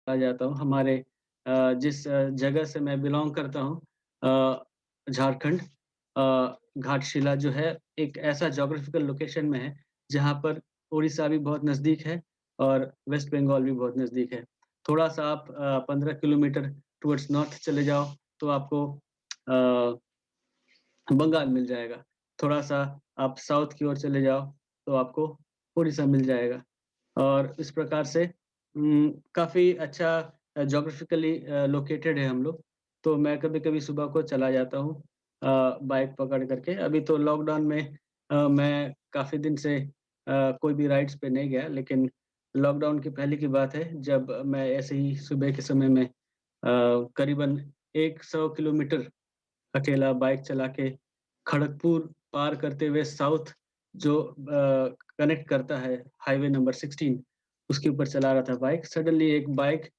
आ जाता हूँ। हमारे जिस जगह से मैं बिलॉन्ग करता हूँ झारखंड घाटशिला जो है एक ऐसा ज्योग्राफिकल लोकेशन में है, जहाँ पर उड़ीसा भी बहुत नज़दीक है और वेस्ट बंगाल भी बहुत नज़दीक है। थोड़ा-सा आप 15 किलोमीटर टुवर्ड्स नॉर्थ चले जाओ, तो आपको अ, बंगाल मिल जाएगा। थोड़ा-सा आप साउथ की ओर चले जाओ, तो आपको उड़ीसा मिल जाएगा। और इस प्रकार से काफ़ी अच्छा ज्योग्राफिकली लोकेटेड है हम लोग। तो मैं कभी-कभी सुबह को चला जाता हूँ बाइक पकड़ कर के। अभी तो लॉकडाउन में मैं काफ़ी दिन से कोई भी राइड्स पे नहीं गया, लेकिन लॉकडाउन की पहले की बात है, जब मैं ऐसे ही सुबह के समय में करीबन 100 किलोमीटर अकेला बाइक चला के खड़गपुर पार करते हुए साउथ जो कनेक्ट करता है हाईवे नंबर 16 उसके ऊपर चला रहा था बाइक। सडनली एक बाइक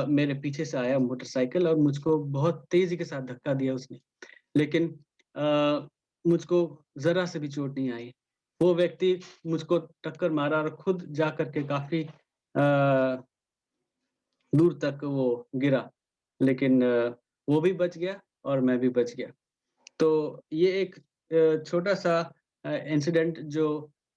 मेरे पीछे से आया मोटरसाइकिल और मुझको बहुत तेज़ी के साथ धक्का दिया उसने। लेकिन मुझको ज़रा से भी चोट नहीं आई। वो व्यक्ति मुझको टक्कर मारा और खुद जा कर के काफ़ी दूर तक वो गिरा। लेकिन वो भी बच गया और मैं भी बच गया। तो ये एक छोटा-सा इंसिडेंट जो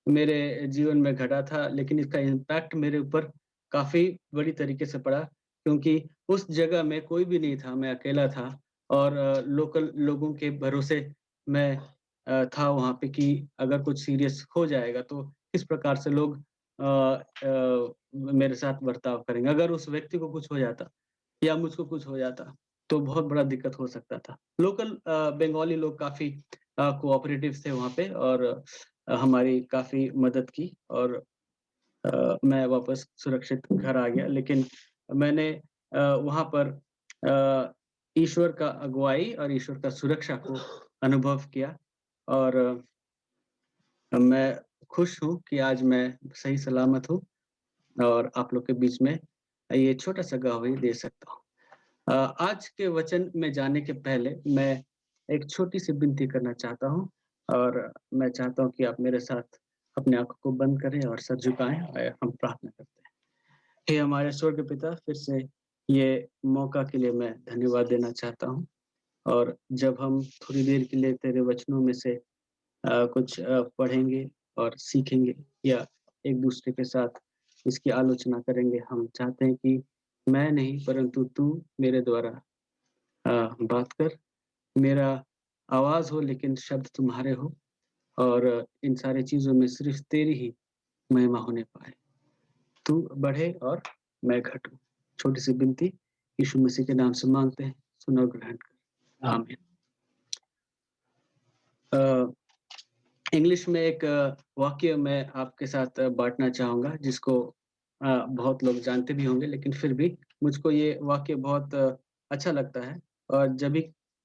मेरे जीवन में घटा था, लेकिन इसका इम्पैक्ट मेरे ऊपर काफ़ी बड़ी तरीके से पड़ा, क्योंकि उस जगह में कोई भी नहीं था, मैं अकेला था और लोकल लोगों के भरोसे मैं था वहाँ पे कि अगर कुछ सीरियस हो जाएगा, तो किस प्रकार से लोग मेरे साथ बर्ताव करेंगे। अगर उस व्यक्ति को कुछ हो जाता या मुझको कुछ हो जाता, तो बहुत बड़ा दिक्कत हो सकता था। लोकल बंगाली लोग काफ़ी कोऑपरेटिव थे वहाँ पे और हमारी काफ़ी मदद की और मैं वापस सुरक्षित घर आ गया। लेकिन मैंने वहाँ पर ईश्वर का अगुवाई और ईश्वर का सुरक्षा को अनुभव किया और मैं खुश हूँ कि आज मैं सही सलामत हूँ और आप लोग के बीच में ये छोटा-सा गवाही दे सकता हूँ। आज के वचन में जाने के पहले मैं एक छोटी-सी विनती करना चाहता हूँ और मैं चाहता हूँ कि आप मेरे साथ अपनी आँखों को बंद करें और सर झुकाएँ और हम प्रार्थना करते हैं। हे हमारे स्वर्गीय पिता, फिर से ये मौका के लिए मैं धन्यवाद देना चाहता हूँ और जब हम थोड़ी देर के लिए तेरे वचनों में से कुछ पढ़ेंगे और सीखेंगे या एक-दूसरे के साथ इसकी आलोचना करेंगे, हम चाहते हैं कि मैं नहीं परंतु तू मेरे द्वारा बात कर। मेरा आवाज़ हो लेकिन शब्द तुम्हारे हो और इन सारी चीज़ों में सिर्फ़ तेरी ही महिमा होने पाए। तू बढ़े और मैं घटूँ। छोटी-सी विनती यीशु मसीह के नाम से माँगते हैं, सुन और ग्रहण कर। आमीन। अ, इंग्लिश में एक वाक्य मैं आपके साथ बाँटना चाहूँगा जिसको बहुत लोग जानते भी होंगे, लेकिन फिर भी मुझको ये वाक्य बहुत अच्छा लगता है और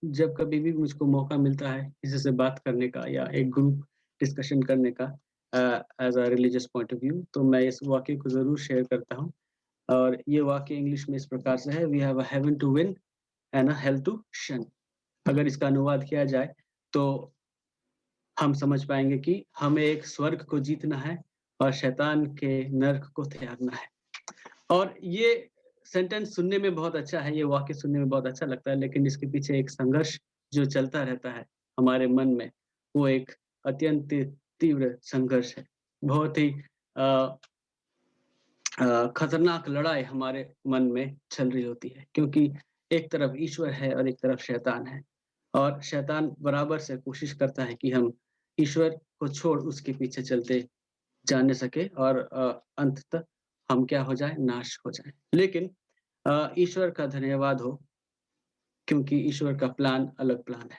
जब कभी भी मुझको मौका मिलता है किसी से बात करने का या एक ग्रुप डिस्कशन करने का as a religious point of view, तो मैं इस वाक्य को ज़रूर शेयर करता हूँ और ये वाक्य इंग्लिश में इस प्रकार से है, we have a heaven to win and a hell to shun. अगर इसका अनुवाद किया जाए तो हम समझ पाएँगे कि हमें एक स्वर्ग को जीतना है और शैतान के नर्क को त्यागना है। और ये सेंटेंस सुनने में बहुत अच्छा है, ये वाक्य सुनने में बहुत अच्छा लगता है, लेकिन इसके पीछे एक संघर्ष जो चलता रहता है हमारे मन में, वो एक अत्यंत तीव्र संघर्ष है। बहुत ही अ खतरनाक लड़ाई हमारे मन में चल रही होती है, क्योंकि एक तरफ ईश्वर है और एक तरफ शैतान है और शैतान बराबर से कोशिश करता है कि हम ईश्वर को छोड़ उसके पीछे चलते जा न सके और अंततः हम क्या हो जाएँ, नाश हो जाएँ। लेकिन ईश्वर का धन्यवाद हो क्योंकि ईश्वर का प्लान अलग प्लान है।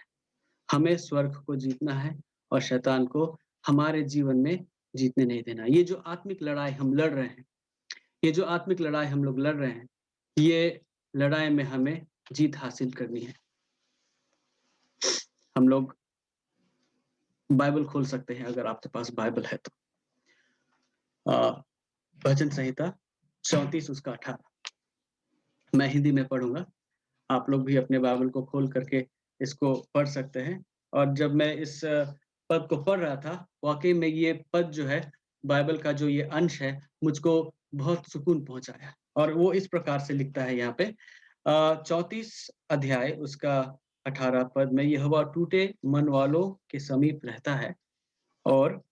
हमें स्वर्ग को जीतना है और शैतान को हमारे जीवन में जीतने नहीं देना। ये जो आत्मिक लड़ाई हम लड़ रहे हैं, ये जो आत्मिक लड़ाई हम लोग लड़ रहे हैं, ये लड़ाई में हमें जीत हासिल करनी है। हम लोग बाइबल खोल सकते हैं अगर आपके पास बाइबल है तो। अ, भजन संहिता 34 उसका 18 मैं हिंदी में पढ़ूँगा, आप लोग भी अपने बाइबल को खोल करके इसको पढ़ सकते हैं और जब मैं इस पद को पढ़ रहा था, वाक़ई में ये पद जो है, बाइबल का जो ये अंश है, मुझको बहुत सुकून पहुँचाया। और वो इस प्रकार से लिखता है यहाँ पे 34 अध्याय उसका 18 पद में, यहोवा टूटे मन वालों के समीप रहता है और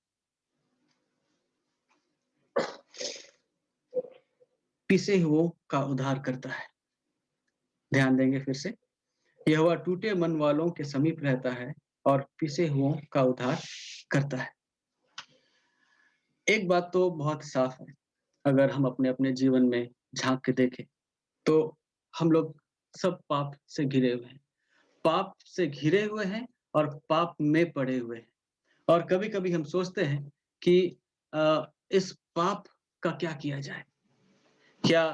पिसे हुओं का उद्धार करता है। ध्यान देंगे फिर से, यहोवा टूटे मन वालों के समीप रहता है और पिसे हुओं का उद्धार करता है। एक बात तो बहुत साफ है, अगर हम अपने अपने जीवन में झांक के देखें तो हम लोग सब पाप से घिरे हुए हैं, पाप से घिरे हुए हैं और पाप में पड़े हुए हैं। और कभी-कभी हम सोचते हैं कि इस पाप का क्या किया जाए? क्या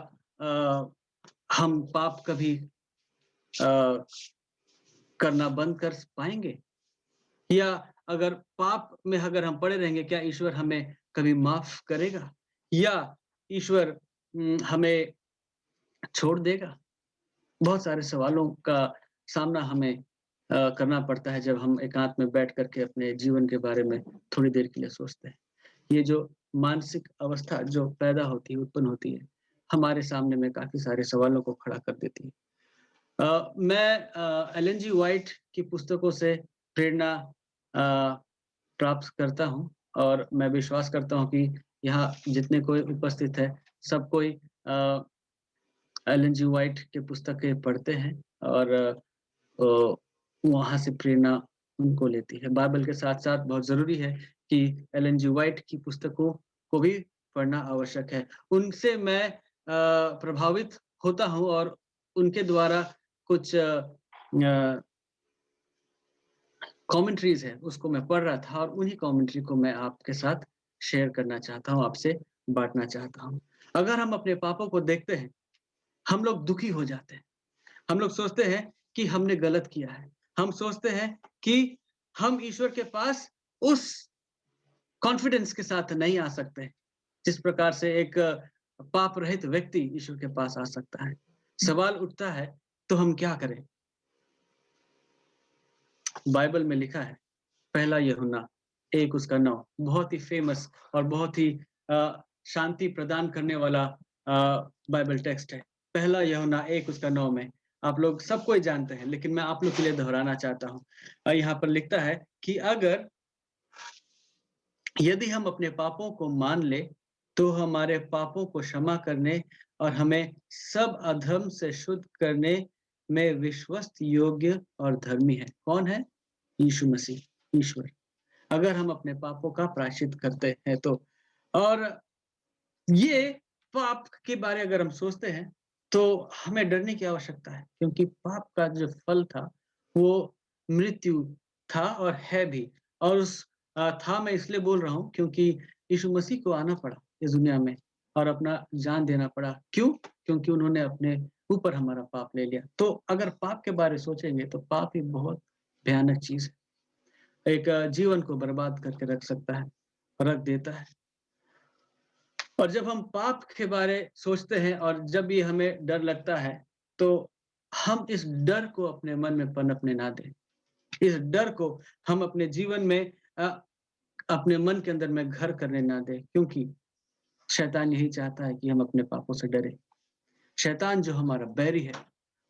हम पाप कभी अ, करना बंद कर पाएँगे? या अगर पाप में अगर हम पड़े रहेंगे, क्या ईश्वर हमें कभी माफ़ करेगा? या ईश्वर हमें छोड़ देगा? बहुत सारे सवालों का सामना हमें करना पड़ता है जब हम एकांत में बैठ कर के अपने जीवन के बारे में थोड़ी देर के लिए सोचते हैं। ये जो मानसिक अवस्था जो पैदा होती है, उत्पन्न होती है, हमारे सामने में काफ़ी सारे सवालों को खड़ा कर देती है। मैं एलन जी व्हाइट की पुस्तकों से प्रेरणा अ, प्राप्त करता हूँ और मैं विश्वास करता हूँ कि यहाँ जितने कोई उपस्थित है, सब कोई अ, एलन जी व्हाइट की पुस्तकें पढ़ते हैं और अ, वहाँ से प्रेरणा उनको लेती है। बाइबल के साथ-साथ बहुत ज़रूरी है कि एलन जी व्हाइट की पुस्तकों को भी पढ़ना आवश्यक है। उनसे मैं प्रभावित होता हूँ और उनके द्वारा कुछ कमेंटरीज़ है, उसको मैं पढ़ रहा था और उन्हीं कमेंटरी को मैं आपके साथ शेयर करना चाहता हूँ, आपसे बाँटना चाहता हूँ। अगर हम अपने पापों को देखते हैं, हम लोग दुखी हो जाते हैं। हम लोग सोचते हैं कि हमने गलत किया है। हम सोचते हैं कि हम ईश्वर के पास उस कॉन्फिडेंस के साथ नहीं आ सकते, जिस प्रकार से एक पाप रहित व्यक्ति ईश्वर के पास आ सकता है। सवाल उठता है, तो हम क्या करें? बाइबल में लिखा है, पहला यूहन्ना 1 उसका 9 बहुत ही फेमस और बहुत ही शांति प्रदान करने वाला बाइबल टेक्स्ट है। पहला यूहन्ना 1 उसका 9 में आप लोग सब कोई जानते हैं, लेकिन मैं आप लोग के लिए दोहराना चाहता हूँ। यहाँ पर लिखता है कि अगर यदि हम अपने पापों को मान लें, तो हमारे पापों को क्षमा करने और हमें सब अधर्म से शुद्ध करने में विश्वस्त, योग्य और धर्मी है। कौन है? यीशु मसीह, ईश्वर। अगर हम अपने पापों का प्रायश्चित करते हैं तो। और ये पाप के बारे अगर हम सोचते हैं, तो हमें डरने की आवश्यकता है, क्योंकि पाप का जो फल था, वो मृत्यु था और है भी। और उस था मैं इसलिए बोल रहा हूँ क्योंकि यीशु मसीह को आना पड़ा इस दुनिया में और अपना जान देना पड़ा। क्यों? क्योंकि उन्होंने अपने ऊपर हमारा पाप ले लिया। तो अगर पाप के बारे सोचेंगे तो पाप ही बहुत भयानक चीज़ है। एक जीवन को बर्बाद करके रख सकता है, रख देता है। और जब हम पाप के बारे सोचते हैं और जब ये हमें डर लगता है, तो हम इस डर को अपने मन में पनपने ना दें। इस डर को हम अपने जीवन में अपने मन के अंदर में घर करने ना दें, क्योंकि शैतान यही चाहता है कि हम अपने पापों से डरें। शैतान जो हमारा बैरी है,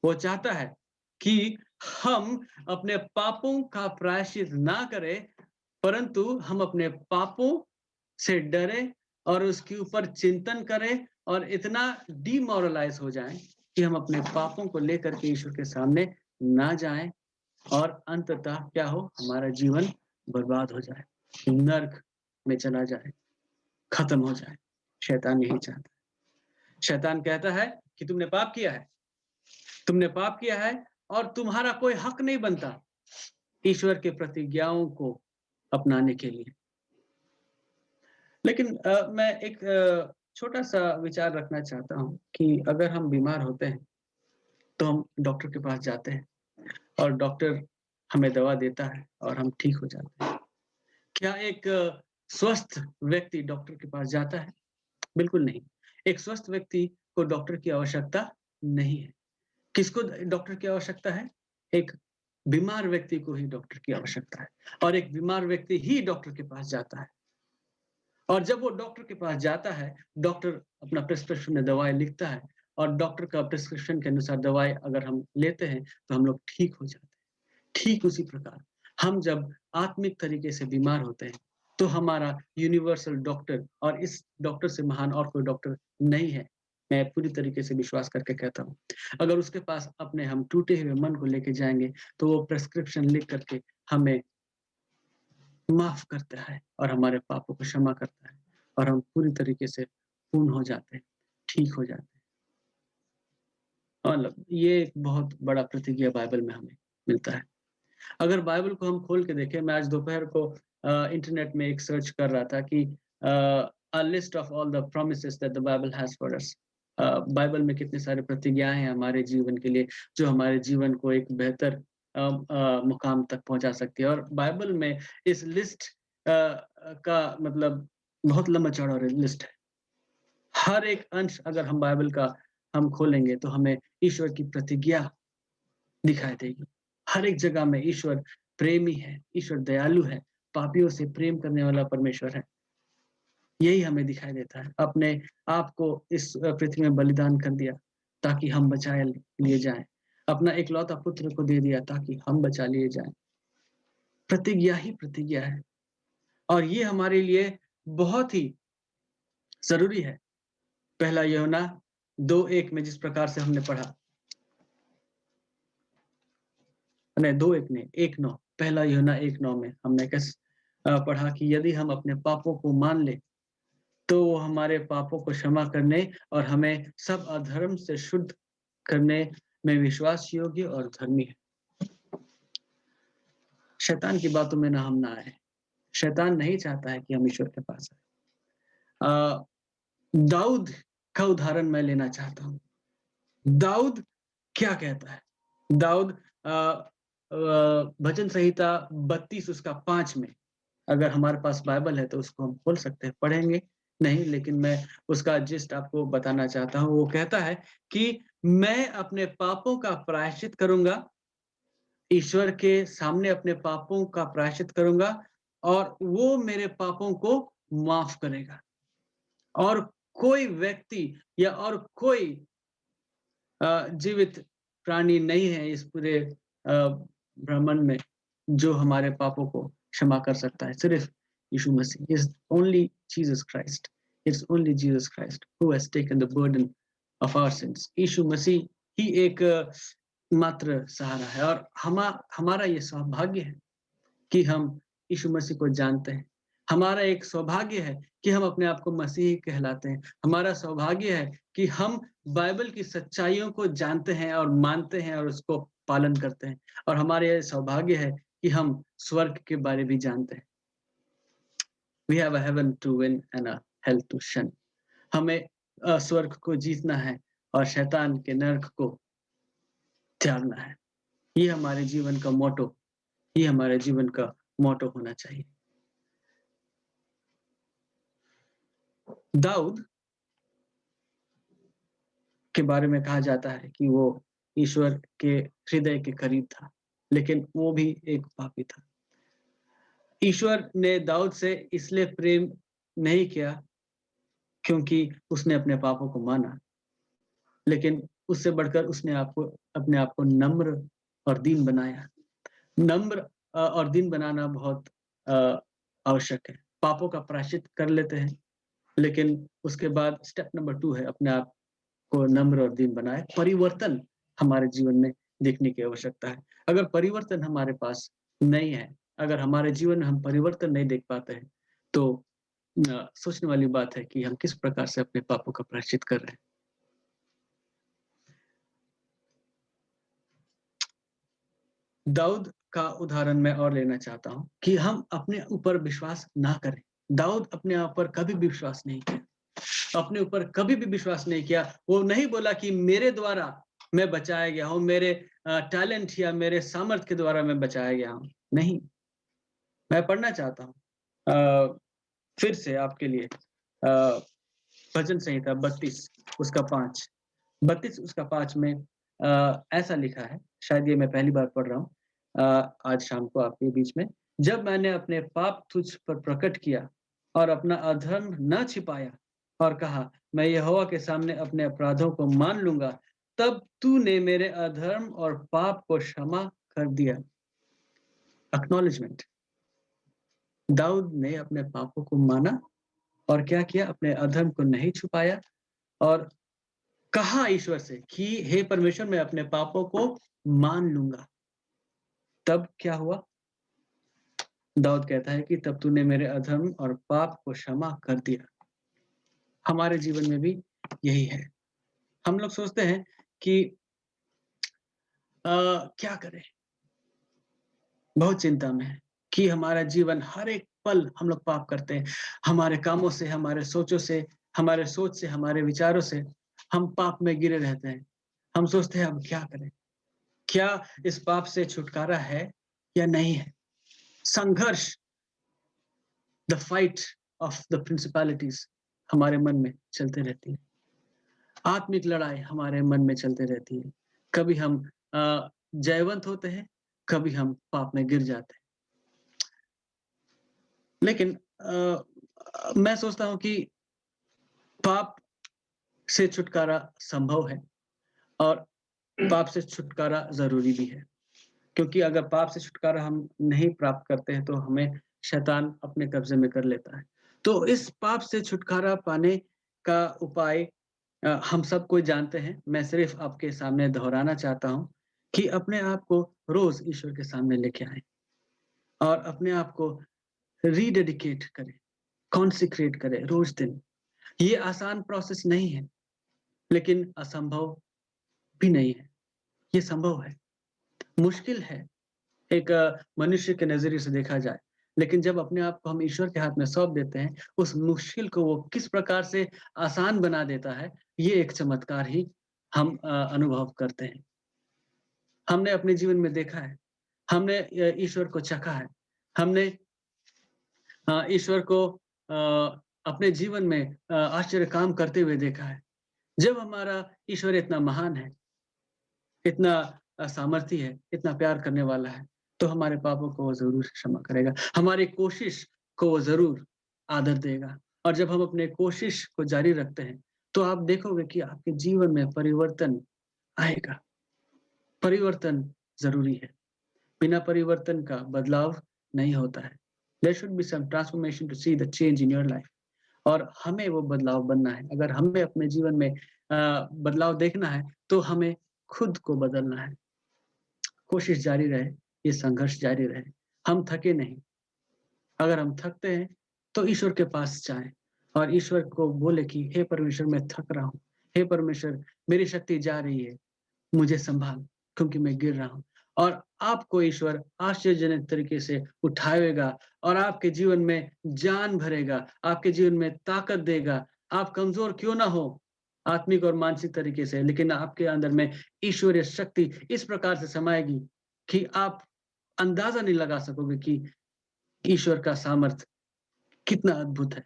वो चाहता है कि हम अपने पापों का प्रायश्चित ना करें, परंतु हम अपने पापों से डरें और उसके ऊपर चिंतन करें और इतना डिमोरलाइज़ हो जाएँ कि हम अपने पापों को लेकर के ईश्वर के सामने ना जाएँ और अंततः क्या हो, हमारा जीवन बर्बाद हो जाए, नर्क में चला जाए, खत्म हो जाए। शैतान यही चाहता है। शैतान कहता है कि तुमने पाप किया है और तुम्हारा कोई हक नहीं बनता ईश्वर की प्रतिज्ञाओं को अपनाने के लिए। लेकिन मैं एक छोटा-सा विचार रखना चाहता हूँ कि अगर हम बीमार होते हैं, तो हम डॉक्टर के पास जाते हैं और डॉक्टर हमें दवा देता है और हम ठीक हो जाते हैं। क्या एक स्वस्थ व्यक्ति डॉक्टर के पास जाता है? बिल्कुल नहीं। एक स्वस्थ व्यक्ति को डॉक्टर की आवश्यकता नहीं है। किसको डॉक्टर की आवश्यकता है? एक बीमार व्यक्ति को ही डॉक्टर की आवश्यकता है और एक बीमार व्यक्ति ही डॉक्टर के पास जाता है। और जब वो डॉक्टर के पास जाता है, डॉक्टर अपना प्रिस्क्रिप्शन में दवाई लिखता है और डॉक्टर का प्रिस्क्रिप्शन के अनुसार दवाई अगर हम लेते हैं, तो हम लोग ठीक हो जाते हैं। ठीक उसी प्रकार हम जब आत्मिक तरीके से बीमार होते हैं, तो हमारा यूनिवर्सल डॉक्टर और इस डॉक्टर से महान और कोई डॉक्टर नहीं है। मैं पूरी तरीके से विश्वास करके कहता हूँ। अगर उसके पास अपने हम टूटे हुए मन को लेके जाएँगे, तो वो प्रिस्क्रिप्शन लिख करके हमें माफ़ करता है और हमारे पापों को क्षमा करता है और हम पूरी तरीके से पूर्ण हो जाते हैं, ठीक हो जाते हैं। मतलब ये एक बहुत बड़ा प्रतिज्ञा बाइबल में हमें मिलता है। अगर बाइबल को हम खोल के देखें, मैं आज दोपहर को इंटरनेट में एक सर्च कर रहा था कि a list of all the promises that the Bible has for us. Bible में कितने सारे प्रतिज्ञाएँ हैं हमारे जीवन के लिए, जो हमारे जीवन को एक बेहतर मुकाम तक पहुँचा सकती है और बाइबल में इस लिस्ट का मतलब बहुत लंबा-चौड़ा लिस्ट है। हर एक अंश अगर हम बाइबल का हम खोलेंगे, तो हमें ईश्वर की प्रतिज्ञा दिखाई देगी। हर एक जगह में ईश्वर प्रेमी है, ईश्वर दयालु है, पापियों से प्रेम करने वाला परमेश्वर है। यही हमें दिखाई देता है। अपने आप को इस पृथ्वी में बलिदान कर दिया, ताकि हम बचाए लिए जाएँ। अपना इकलौता पुत्र को दे दिया ताकि हम बचा लिए जाएँ। प्रतिज्ञा ही प्रतिज्ञा है और ये हमारे लिए बहुत ही ज़रूरी है। पहला यूहन्ना 2:1 में जिस प्रकार से हमने पढ़ा, नहीं 2:1 नहीं 1:9, पहला यूहन्ना 1:9 में हमने पढ़ा कि यदि हम अपने पापों को मान लें, तो वो हमारे पापों को क्षमा करने और हमें सब अधर्म से शुद्ध करने में विश्वास योग्य और धर्मी है। शैतान की बातों में ना हम ना आए। शैतान नहीं चाहता है कि हम ईश्वर के पास आए। दाऊद का उदाहरण मैं लेना चाहता हूँ। दाऊद क्या कहता है? दाऊद भजन संहिता 32 उसका 5 में, अगर हमारे पास बाइबल है तो उसको हम खोल सकते हैं, पढ़ेंगे नहीं लेकिन मैं उसका जिस्ट आपको बताना चाहता हूँ। वो कहता है कि मैं अपने पापों का प्रायश्चित करूँगा, ईश्वर के सामने अपने पापों का प्रायश्चित करूँगा और वो मेरे पापों को माफ़ करेगा। और कोई व्यक्ति या और कोई जीवित प्राणी नहीं है इस पूरे ब्रह्मांड में जो हमारे पापों को क्षमा कर सकता है, सिर्फ Yeshu Masih. Is only Jesus Christ. It's only Jesus Christ who has taken the burden of our sins. Yeshu Masih ही एक मात्र सहारा है और हमारा ये सौभाग्य है कि हम यीशु मसीह को जानते हैं। हमारा एक सौभाग्य है कि हम अपने आप को मसीही कहलाते हैं। हमारा सौभाग्य है कि हम बाइबल की सच्चाइयों को जानते हैं और मानते हैं और उसको पालन करते हैं। और हमारा ये सौभाग्य है कि हम स्वर्ग के बारे भी जानते हैं। We have a heaven to win and a hell to shun। हमें स्वर्ग को जीतना है और शैतान के नरक को त्यागना है। ये हमारे जीवन का मोटो, ये हमारे जीवन का मोटो होना चाहिए। दाऊद के बारे में कहा जाता है कि वो ईश्वर के हृदय के करीब था, लेकिन वो भी एक पापी था। ईश्वर ने दाऊद से इसलिए प्रेम नहीं किया क्योंकि उसने अपने पापों को माना, लेकिन उससे बढ़कर उसने अपने आप को नम्र और दीन बनाया। नम्र और दीन बनाना बहुत आवश्यक है। पापों का प्रायश्चित कर लेते हैं, लेकिन उसके बाद स्टेप नंबर 2 है अपने आप को नम्र और दीन बनाए। परिवर्तन हमारे जीवन में देखने की आवश्यकता है। अगर परिवर्तन हमारे पास नहीं है, अगर हमारे जीवन में हम परिवर्तन नहीं देख पाते हैं, तो सोचने वाली बात है कि हम किस प्रकार से अपने पापों का प्रायश्चित कर रहे हैं। दाऊद का उदाहरण मैं और लेना चाहता हूँ कि हम अपने ऊपर विश्वास ना करें। दाऊद अपने आप पर कभी भी विश्वास नहीं किया। अपने ऊपर कभी भी विश्वास नहीं किया। वो नहीं बोला कि मेरे द्वारा मैं बचाया गया हूँ, मेरे टैलेंट या मेरे सामर्थ्य के द्वारा मैं बचाया गया हूँ। नहीं, मैं पढ़ना चाहता हूँ फिर से आपके लिए भजन संहिता 32 उसका 5। 32 उसका 5 में ऐसा लिखा है, शायद ये मैं पहली बार पढ़ रहा हूँ आज शाम को आपके बीच में। जब मैंने अपने पाप तुझ पर प्रकट किया और अपना अधर्म न छिपाया और कहा, मैं यहोवा के सामने अपने अपराधों को मान लूंगा, तब तूने मेरे अधर्म और पाप को क्षमा कर दिया। एक्नॉलेजमेंट। दाऊद ने अपने पापों को माना और क्या किया? अपने अधर्म को नहीं छुपाया और कहा ईश्वर से कि हे परमेश्वर, मैं अपने पापों को मान लूंगा। तब क्या हुआ? दाऊद कहता है कि तब तूने मेरे अधर्म और पाप को क्षमा कर दिया। हमारे जीवन में भी यही है। हम लोग सोचते हैं कि क्या करें? बहुत चिंता में है कि हमारा जीवन हर एक पल हम लोग पाप करते हैं। हमारे कामों से, हमारे सोचों से, हमारे सोच से, हमारे विचारों से हम पाप में गिरे रहते हैं। हम सोचते हैं अब क्या करें? क्या इस पाप से छुटकारा है या नहीं है? संघर्ष, the fight of the principalities हमारे मन में चलते रहती है। आत्मिक लड़ाई हमारे मन में चलते रहती है। कभी हम जयवंत होते हैं, कभी हम पाप में गिर जाते हैं। लेकिन मैं सोचता हूँ कि पाप से छुटकारा संभव है और पाप से छुटकारा ज़रूरी भी है। क्योंकि अगर पाप से छुटकारा हम नहीं प्राप्त करते हैं, तो हमें शैतान अपने कब्ज़े में कर लेता है। तो इस पाप से छुटकारा पाने का उपाय हम सब कोई जानते हैं। मैं सिर्फ़ आपके सामने दोहराना चाहता हूँ कि अपने आप को रोज़ ईश्वर के सामने लेके आएँ और अपने आप को रिडेडिकेट करें, कॉन्सेक्रेट करें रोज़ दिन। ये आसान प्रोसेस नहीं है, लेकिन असंभव भी नहीं है। ये संभव है। मुश्किल है, एक मनुष्य के नज़रिए से देखा जाए। लेकिन जब अपने आप को हम ईश्वर के हाथ में सौंप देते हैं, उस मुश्किल को वो किस प्रकार से आसान बना देता है, ये एक चमत्कार ही हम अनुभव करते हैं। हमने अपने जीवन में देखा है, हमने ईश्वर को चखा है, हमने ईश्वर को अपने जीवन में आश्चर्य काम करते हुए देखा है। जब हमारा ईश्वर इतना महान है, इतना सामर्थी है, इतना प्यार करने वाला है, तो हमारे पापों को वो ज़रूर क्षमा करेगा। हमारी कोशिश को वो ज़रूर आदर देगा और जब हम अपने कोशिश को जारी रखते हैं, तो आप देखोगे कि आपके जीवन में परिवर्तन आएगा। परिवर्तन ज़रूरी है। बिना परिवर्तन का बदलाव नहीं होता है। There should be some transformation to see the change in your life. और हमें वो बदलाव बनना है। अगर हमें अपने जीवन में बदलाव देखना है, तो हमें खुद को बदलना है। कोशिश जारी रहे, ये संघर्ष जारी रहे। हम थके नहीं। अगर हम थकते हैं, तो ईश्वर के पास जाएँ और ईश्वर को बोले कि हे परमेश्वर, मैं थक रहा हूँ। हे परमेश्वर, मेरी शक्ति जा रही है, मुझे सँभाल क्योंकि मैं गिर रहा हूँ। और आपको ईश्वर आश्चर्यजनक तरीके से उठाएगा और आपके जीवन में जान भरेगा, आपके जीवन में ताकत देगा। आप कमज़ोर क्यों ना हो, आत्मिक और मानसिक तरीके से, लेकिन आपके अंदर में ईश्वरीय शक्ति इस प्रकार से समाएगी कि आप अंदाज़ा नहीं लगा सकोगे कि ईश्वर का सामर्थ कितना अद्भुत है।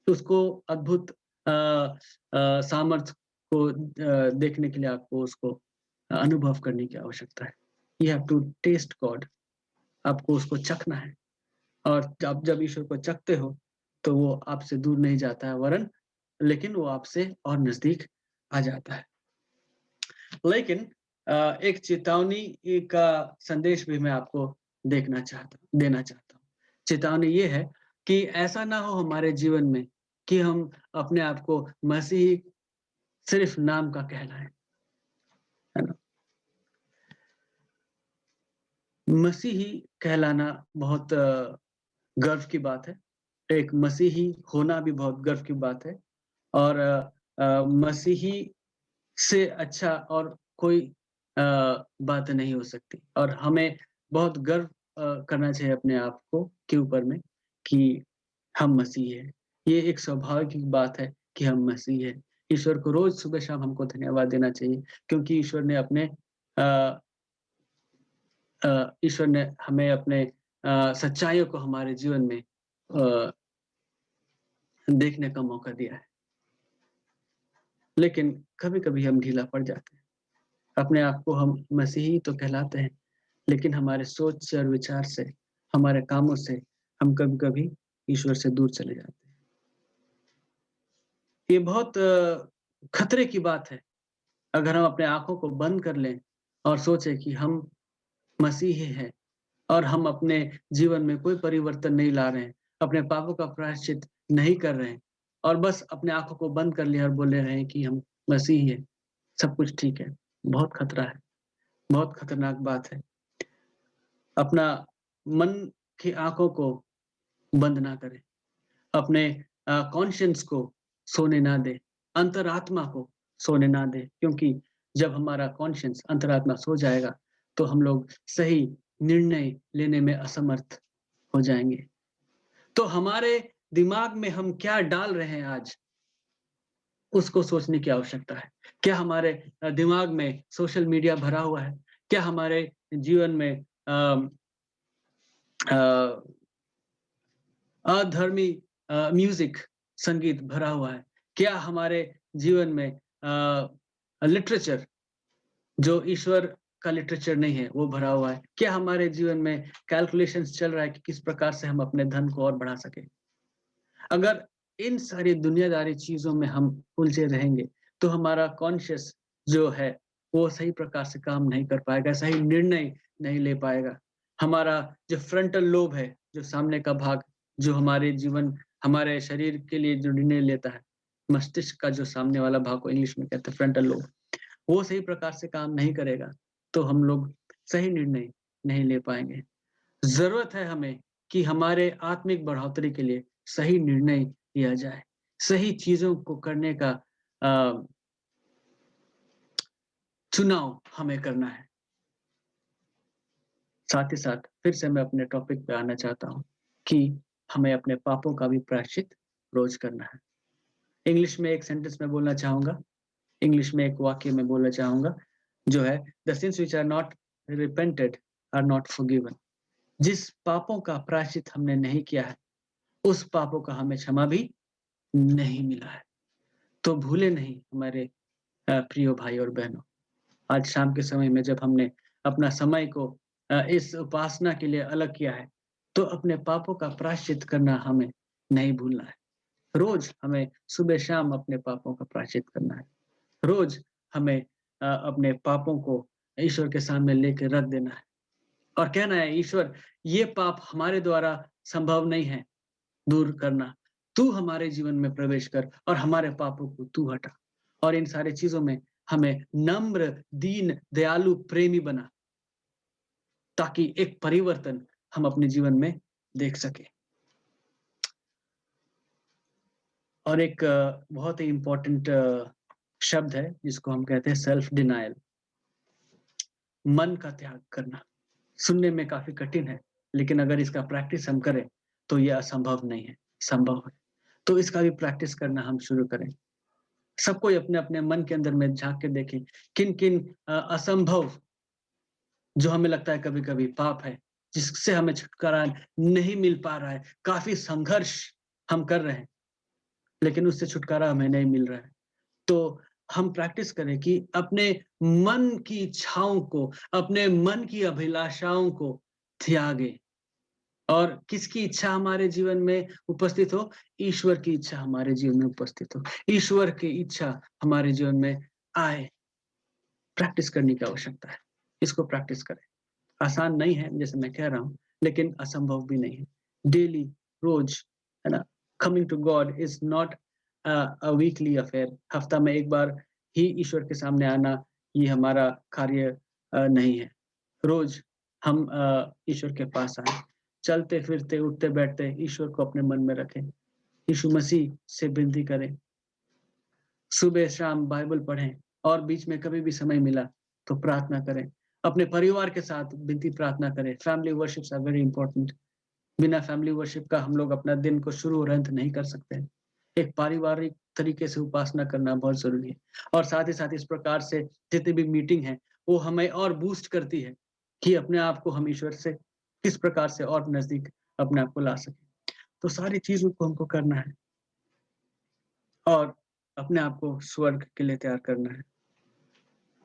तो उसको अद्भुत सामर्थ को देखने के लिए आपको उसको अनुभव करने की आवश्यकता है। You have to taste God, आपको उसको चखना है और आप जब ईश्वर को चखते हो, तो वो आपसे दूर नहीं जाता है वरन लेकिन वो आपसे और नज़दीक आ जाता है। लेकिन एक चेतावनी का संदेश भी मैं आपको देना चाहता हूँ। चेतावनी ये है कि ऐसा ना हो हमारे जीवन में कि हम अपने आप को मसीही सिर्फ़ नाम का कहलाएँ, है ना? मसीही कहलाना बहुत गर्व की बात है। एक मसीही होना भी बहुत गर्व की बात है और मसीही से अच्छा और कोई बात नहीं हो सकती और हमें बहुत गर्व करना चाहिए अपने आप को के ऊपर में कि हम मसीही हैं। ये एक स्वाभाविक बात है कि हम मसीही हैं। ईश्वर को रोज़ सुबह-शाम हमको धन्यवाद देना चाहिए क्योंकि अ ईश्वर ने हमें अपने सच्चाइयों को हमारे जीवन में देखने का मौका दिया है। लेकिन कभी-कभी हम ढीला पड़ जाते हैं। अपने आप को हम मसीही तो कहलाते हैं, लेकिन हमारे सोच से और विचार से, हमारे कामों से हम कभी-कभी ईश्वर से दूर चले जाते हैं। ये बहुत खतरे की बात है। अगर हम अपने आँखों को बंद कर लें और सोचें कि हम मसीही हैं और हम अपने जीवन में कोई परिवर्तन नहीं ला रहे हैं, अपने पापों का प्रायश्चित नहीं कर रहे हैं और बस अपने आँखों को बंद कर लिया और बोले रहे हैं कि हम मसीही हैं, सब कुछ ठीक है। बहुत खतरा है, बहुत खतरनाक बात है। अपना मन की आँखों को बंद ना करें, अपने कॉन्शियस को सोने ना दें, अंतरात्मा को सोने ना दें, क्योंकि जब हमारा कॉन्शियस अंतरात्मा सो जाएगा, तो हम लोग सही निर्णय लेने में असमर्थ हो जाएँगे। तो हमारे दिमाग में हम क्या डाल रहे हैं आज, उसको सोचने की आवश्यकता है। क्या हमारे दिमाग में सोशल मीडिया भरा हुआ है? क्या हमारे जीवन में अ, अधर्मी म्यूज़िक संगीत भरा हुआ है? क्या हमारे जीवन में लिटरेचर जो ईश्वर का लिटरेचर नहीं है, वो भरा हुआ है? क्या हमारे जीवन में कैलकुलेशंस चल रहा है कि किस प्रकार से हम अपने धन को और बढ़ा सकें? अगर इन सारी दुनियादारी चीज़ों में हम उलझे रहेंगे, तो हमारा कॉन्शियस जो है, वो सही प्रकार से काम नहीं कर पाएगा, सही निर्णय नहीं ले पाएगा। हमारा जो फ्रंटल लोब है, जो सामने का भाग, जो हमारे शरीर के लिए जो निर्णय लेता है, मस्तिष्क का जो सामने वाला भाग को इंग्लिश में कहते हैं फ्रंटल लोब, वो सही प्रकार से काम नहीं करेगा, तो हम लोग सही निर्णय नहीं ले पाएँगे। ज़रूरत है हमें कि हमारे आत्मिक बढ़ोतरी के लिए सही निर्णय लिया जाए। सही चीज़ों को करने का अ, चुनाव हमें करना है। साथ ही साथ फिर से मैं अपने टॉपिक पे आना चाहता हूँ कि हमें अपने पापों का भी प्रायश्चित रोज़ करना है। इंग्लिश में एक सेंटेंस मैं बोलना चाहूँगा, इंग्लिश में एक वाक्य मैं बोलना चाहूँगा, जो है the sins which are not repented are not forgiven. जिस पापों का प्रायश्चित हमने नहीं किया है, उस पापों का हमें क्षमा भी नहीं मिला है। तो भूले नहीं हमारे प्रिय भाई और बहनों, आज शाम के समय में जब हमने अपना समय को इस उपासना के लिए अलग किया है, तो अपने पापों का प्रायश्चित करना हमें नहीं भूलना है। रोज़ हमें सुबह-शाम अपने पापों का प्रायश्चित करना है। रोज़ हमें अपने पापों को ईश्वर के सामने लेके रख देना है और कहना है, ईश्वर, ये पाप हमारे द्वारा संभव नहीं है दूर करना। तू हमारे जीवन में प्रवेश कर और हमारे पापों को तू हटा। और इन सारी चीज़ों में हमें नम्र, दीन, दयालु, प्रेमी बना, ताकि एक परिवर्तन हम अपने जीवन में देख सकें। और एक बहुत ही इम्पोर्टेंट शब्द है जिसको हम कहते हैं सेल्फ डिनायल, मन का त्याग करना। सुनने में काफ़ी कठिन है, लेकिन अगर इसका प्रैक्टिस हम करें, तो ये असंभव नहीं है, संभव है। तो इसका भी प्रैक्टिस करना हम शुरू करें। सब कोई अपने-अपने मन के अंदर में झाँक के देखें, किन-किन असंभव जो हमें लगता है कभी-कभी पाप है, जिससे हमें छुटकारा नहीं मिल पा रहा है, काफ़ी संघर्ष हम कर रहे हैं, लेकिन उससे छुटकारा हमें नहीं मिल रहा है। तो हम प्रैक्टिस करें कि अपने मन की इच्छाओं को, अपने मन की अभिलाषाओं को त्यागें और किसकी इच्छा हमारे जीवन में उपस्थित हो? ईश्वर की इच्छा हमारे जीवन में उपस्थित हो। ईश्वर की इच्छा हमारे जीवन में आए। प्रैक्टिस करने की आवश्यकता है। इसको प्रैक्टिस करें। आसान नहीं है जैसे मैं कह रहा हूँ, लेकिन असंभव भी नहीं है। डेली, रोज़, है ना? Coming to God is not a weekly affair. हफ्ता में एक बार ही ईश्वर के सामने आना, ये हमारा कार्य नहीं है। रोज़ हम ईश्वर के पास आएँ। चलते-फिरते, उठते-बैठते ईश्वर को अपने मन में रखें। यीशु मसीह से विनती करें। सुबह-शाम बाइबल पढ़ें और बीच में कभी भी समय मिला तो प्रार्थना करें। अपने परिवार के साथ विनती प्रार्थना करें। Family worships are very important. बिना फैमिली वर्शिप का हम लोग अपना दिन को शुरू और अंत नहीं कर सकते हैं। एक पारिवारिक तरीके से उपासना करना बहुत ज़रूरी है और साथ ही साथ इस प्रकार से जितनी भी मीटिंग है, वो हमें और बूस्ट करती है कि अपने आप को हम ईश्वर से किस प्रकार से और नज़दीक अपने आप को ला सकें। तो सारी चीज़ों को हमको करना है और अपने आप को स्वर्ग के लिए तैयार करना है।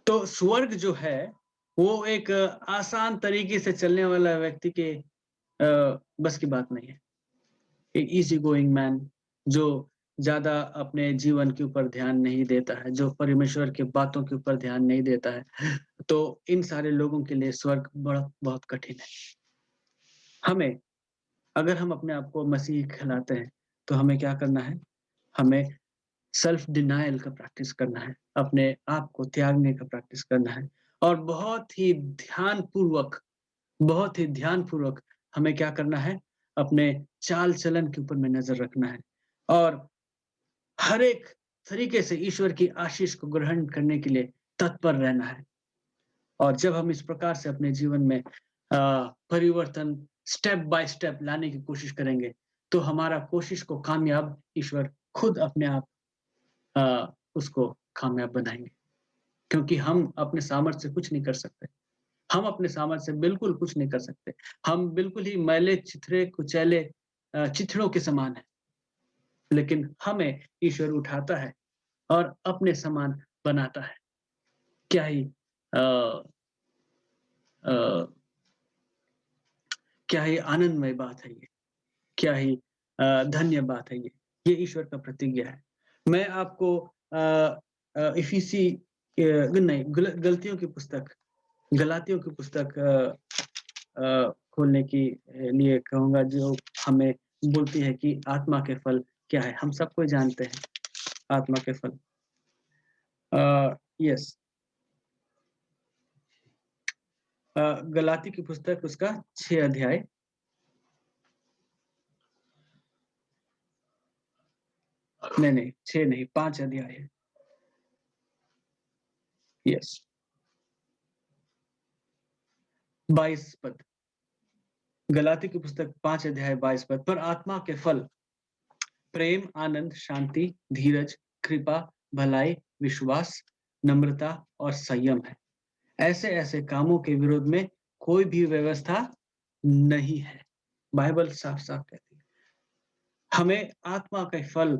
तो स्वर्ग जो है, वो एक आसान तरीके से चलने वाला व्यक्ति के बस की बात नहीं है। एक ईज़ी गोइंग मैन जो ज़्यादा अपने जीवन के ऊपर ध्यान नहीं देता है, जो परमेश्वर की बातों के ऊपर ध्यान नहीं देता है, तो इन सारे लोगों के लिए स्वर्ग बड़ा बहुत कठिन है। हमें अगर हम अपने आप को मसीह कहलाते हैं, तो हमें क्या करना है? हमें सेल्फ डिनायल का प्रैक्टिस करना है, अपने आप को त्यागने का प्रैक्टिस करना है और बहुत ही ध्यानपूर्वक हमें क्या करना है? अपने चाल-चलन के ऊपर में नज़र रखना है और हर एक तरीके से ईश्वर की आशीष को ग्रहण करने के लिए तत्पर रहना है। और जब हम इस प्रकार से अपने जीवन में परिवर्तन स्टेप बाय स्टेप लाने की कोशिश करेंगे, तो हमारा कोशिश को कामयाब ईश्वर खुद अपने आप उसको कामयाब बनाएँगे। क्योंकि हम अपने सामर्थ्य से कुछ नहीं कर सकते। हम अपने सामर्थ्य से बिल्कुल कुछ नहीं कर सकते। हम बिल्कुल ही मैले, चिथड़े, कुचैले चिथड़ों के समान हैं। लेकिन हमें ईश्वर उठाता है और अपने समान बनाता है। क्या ही अ अ, क्या ही आनंदमय बात है ये। क्या ही धन्य बात है ये। ये ईश्वर का प्रतिज्ञा है। मैं आपको इफिसी नहीं गलतियों की पुस्तक गलातियों की पुस्तक खोलने की लिए कहूँगा जो हमें बोलती है कि आत्मा के फल क्या है? हम सब कोई जानते हैं आत्मा के फल। यस गलाती की पुस्तक उसका 6 अध्याय नहीं 6 नहीं 5 अध्याय है। यस 22 पद। गलाती की पुस्तक 5 अध्याय 22 पद। पर आत्मा के फल प्रेम, आनंद, शांति, धीरज, कृपा, भलाई, विश्वास, नम्रता और संयम है। ऐसे-ऐसे कामों के विरोध में कोई भी व्यवस्था नहीं है। बाइबल साफ-साफ कहती है। हमें आत्मा के फल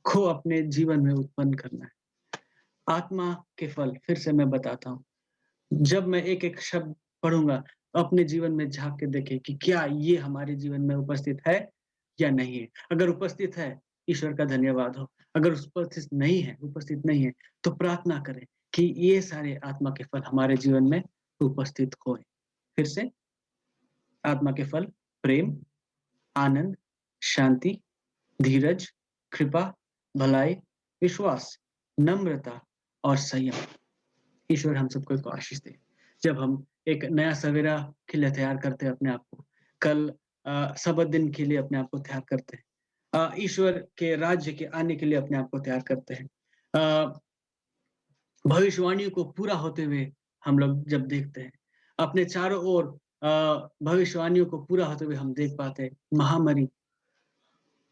को अपने जीवन में उत्पन्न करना है। आत्मा के फल फिर से मैं बताता हूँ। जब मैं एक-एक शब्द पढ़ूँगा, अपने जीवन में झाँक के देखें कि क्या ये हमारे जीवन में उपस्थित है या नहीं है? अगर उपस्थित है, ईश्वर का धन्यवाद हो। अगर उपस्थित नहीं है, तो प्रार्थना करें कि ये सारे आत्मा के फल हमारे जीवन में उपस्थित होएँ। फिर से आत्मा के फल प्रेम, आनंद, शांति, धीरज, कृपा, भलाई, विश्वास, नम्रता और संयम। ईश्वर हम सबको को आशीष दे। जब हम एक नया सवेरा के लिए तैयार करते हैं अपने आप को, कल सबत दिन के लिए अपने आप को तैयार करते हैं। ईश्वर के राज्य के आने के लिए अपने आप को तैयार करते हैं। भविष्यवाणियों को पूरा होते हुए हम लोग जब देखते हैं, अपने चारों ओर भविष्यवाणियों को पूरा होते हुए हम देख पाते हैं, महामारी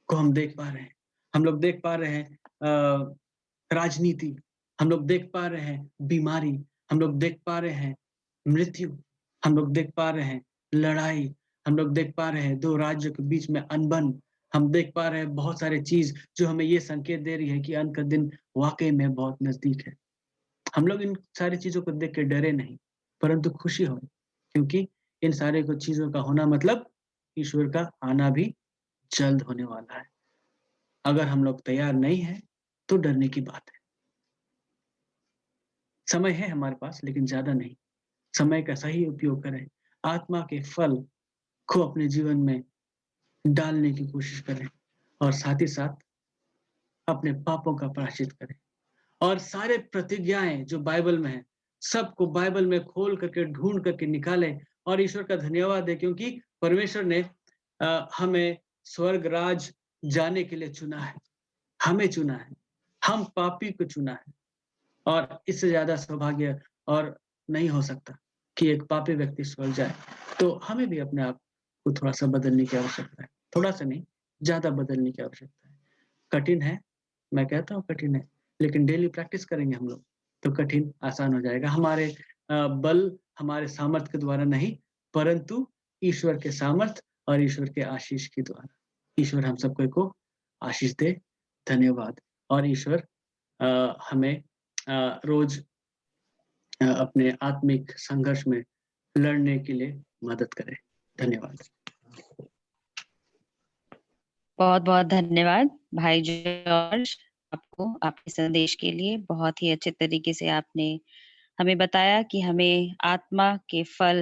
को हम देख पा रहे हैं। हम लोग देख पा रहे हैं राजनीति, हम लोग देख पा रहे हैं बीमारी, हम लोग देख पा रहे हैं मृत्यु, हम लोग देख पा रहे हैं लड़ाई, हम लोग देख पा रहे हैं 2 राज्यों के बीच में अनबन, हम देख पा रहे हैं बहुत सारी चीज़ जो हमें ये संकेत दे रही है कि अंत का दिन वाक़ई में बहुत नज़दीक है। हम लोग इन सारी चीज़ों को देख के डरे नहीं, परंतु खुशी हुए क्योंकि इन सारे कुछ चीज़ों का होना मतलब ईश्वर का आना भी जल्द होने वाला है। अगर हम लोग तैयार नहीं हैं, तो डरने की बात है। समय है हमारे पास लेकिन ज़्यादा नहीं। समय का सही उपयोग करें। आत्मा के फल को अपने जीवन में डालने की कोशिश करें और साथ ही साथ अपने पापों का प्रायश्चित करें। और सारे प्रतिज्ञाएँ जो बाइबल में हैं, सबको बाइबल में खोल करके ढूँढ करके निकालें और ईश्वर का धन्यवाद दें क्योंकि परमेश्वर ने हमें स्वर्ग राज जाने के लिए चुना है। हमें चुना है। हम पापी को चुना है और इससे ज़्यादा सौभाग्य और नहीं हो सकता कि एक पापी व्यक्ति स्वर्ग जाए। तो हमें भी अपने आप को थोड़ा-सा बदलने की आवश्यकता है। थोड़ा-सा नहीं, ज़्यादा बदलने की आवश्यकता है। कठिन है, मैं कहता हूँ कठिन है, लेकिन डेली प्रैक्टिस करेंगे हम लोग, तो कठिन आसान हो जाएगा। हमारे बल, हमारे सामर्थ्य के द्वारा नहीं, परंतु ईश्वर के सामर्थ्य और ईश्वर के आशीष के द्वारा। ईश्वर हम सबको को आशीष दे। धन्यवाद और ईश्वर हमें रोज़ अपने आत्मिक संघर्ष में लड़ने के लिए मदद करे। धन्यवाद। बहुत-बहुत धन्यवाद भाई जॉर्ज आपको, आपके संदेश के लिए। बहुत ही अच्छे तरीके से आपने हमें बताया कि हमें आत्मा के फल